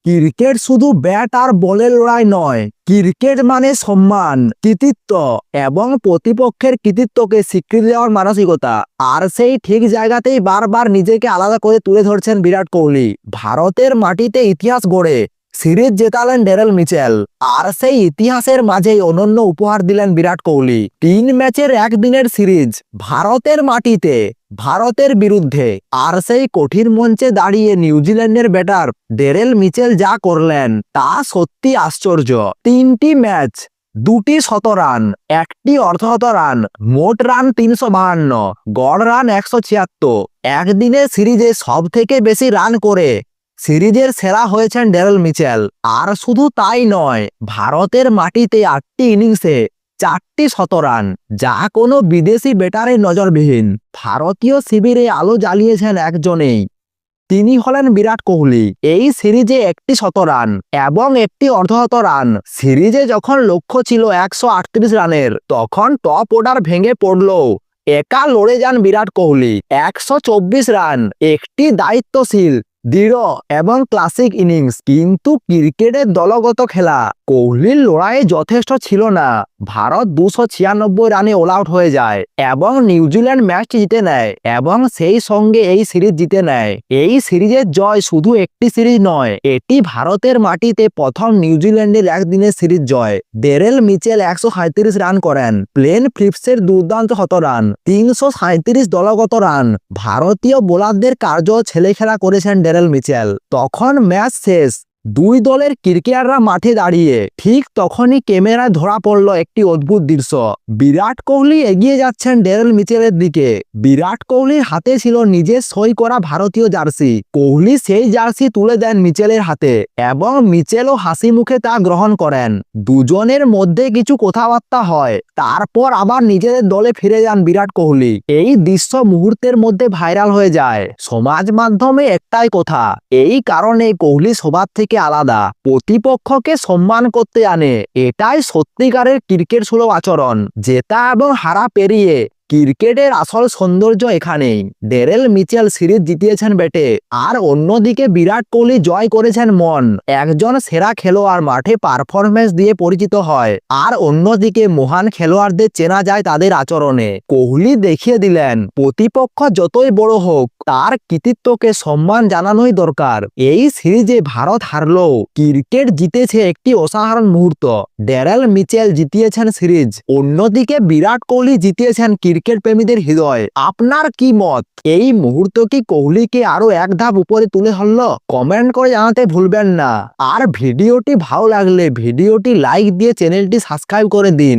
Cricket শুধু bat আর বলের লড়াই নয়, ক্রিকেট মানে সম্মান, কৃতিত্ব এবং প্রতিপক্ষের কৃতিত্বকে স্বীকৃতি দেওয়ার মানসিকতা। আর সেই ঠিক জায়গাতেই বারবার নিজেকে আলাদা করে তুলে ধরছেন বিরাট কোহলি। ভারতের মাটিতে ইতিহাস গড়ে সিরিজ জেতালেন ড্যারেল মিচেল, আর সেই ইতিহাসের মাঝেই অনন্য উপহার দিলেন বিরাট কোহলি। 3 ম্যাচের একদিনের সিরিজ ভারতের মাটিতে, ভারতের বিরুদ্ধে, আর সেই কঠিন মঞ্চে দাঁড়িয়ে নিউজিল্যান্ডের ব্যাটার ড্যারেল মিচেল যা করলেন তা সত্যি আশ্চর্য। 3টি ম্যাচ, 2টি শতরান, 1টি অর্ধশত রান, মোট রান 352, গড় রান 176। একদিনের সিরিজে সব থেকে বেশি রান করে সিরিজের সেরা হয়েছেন ড্যারেল মিচেল। আর শুধু তাই নয়, ভারতের মাটিতে 8টি ইনিংসে 4টি শতরান, যা কোনো বিদেশি ব্যাটারের নজরবিহীন। ভারতীয় শিবিরে আলো জ্বালিয়েছেন একজনেই, তিনি হলেন বিরাট কোহলি। এই সিরিজে 1টি শতরান এবং 1টি অর্ধশত রান। সিরিজে যখন লক্ষ্য ছিল 138 রানের, তখন টপ অর্ডার ভেঙে পড়লেও একা লড়ে যান বিরাট কোহলি। 124 রান, একটি দায়িত্বশীল, দৃঢ় এবং ক্লাসিক ইনিংস। কিন্তু ক্রিকেটের দলগত খেলা কোহলির লড়াইয়ে যথেষ্ট ছিল না। ভারত 296 রানে অল আউট হয়ে যায় এবং নিউজিল্যান্ড ম্যাচটি জিতে নেয় এবং সেই সঙ্গে এই সিরিজ জিতে নেয়। এই সিরিজের জয় শুধু একটি সিরিজ নয়, এটি ভারতের মাটিতে প্রথম নিউজিল্যান্ডের একদিনের সিরিজ জয়। ড্যারেল মিচেল 137 রান করেন, প্লেন ফিলিপসের দুর্দান্ত শতরান, 337 দলগত রান। ভারতীয় বোলারদের কার্য ছেলেখেলা করেছেন ড্যারেল মিচেল। তখন ম্যাচ শেষ, 2 দলের ক্রিকেটাররা মাঠে দাঁড়িয়ে। ঠিক তখনই ক্যামেরায় ধরা পড়ল একটি অদ্ভুত দৃশ্য। বিরাট কোহলি এগিয়ে যাচ্ছেন ড্যারেল মিচেলের দিকে। বিরাট কোহলির হাতে ছিল নিজের সই করা ভারতীয় জার্সি। কোহলি সেই জার্সি তুলে দেন মিচেলের হাতে এবং মিচেলও হাসি মুখে তা গ্রহণ করেন। দুজনের মধ্যে কিছু কথাবার্তা হয়, তারপর আবার নিজেদের দলে ফিরে যান বিরাট কোহলি। এই দৃশ্য মুহূর্তের মধ্যে ভাইরাল হয়ে যায় সমাজ মাধ্যমে একটাই কথা, এই কারণে কোহলি সবার থেকে আলাদা, প্রতিপক্ষকে সম্মান করতে আনে। এটাই সত্যিকারের ক্রিকেট সুলভ আচরণ। জেতা এবং হারা পেরিয়ে ক্রিকেটের আসল সৌন্দর্য এখানেই। ড্যারেল মিচেল সিরিজ জিতিয়েছেন ব্যাটে, আর অন্যদিকে বিরাট কোহলি জয় করেছেন মন। একজন সেরা খেলোয়াড় মাঠে পারফরমেন্স দিয়ে পরিচিত হয়, আর অন্যদিকে মহান খেলোয়াড়দের চেনা যায় তাদের আচরণে। কোহলি দেখিয়ে দিলেন প্রতিপক্ষ যতই বড় হোক, তার কৃতিত্বকে সম্মান জানানোই দরকার। এই সিরিজে ভারত হারলেও ক্রিকেট জিতেছে একটি অসাধারণ মুহূর্ত। ড্যারেল মিচেল জিতিয়েছেন সিরিজ, অন্যদিকে বিরাট কোহলি জিতিয়েছেন ক্রিকেট প্রেমীদের হৃদয়। আপনার কি মত? এই মুহূর্ত কি কোহলিকে আরো এক ধাপ উপরে তুলে ধরলো? কমেন্ট করে জানাতে ভুলবেন না। আর ভিডিওটি ভালো লাগলে ভিডিওটি লাইক দিয়ে চ্যানেলটি সাবস্ক্রাইব করে দিন।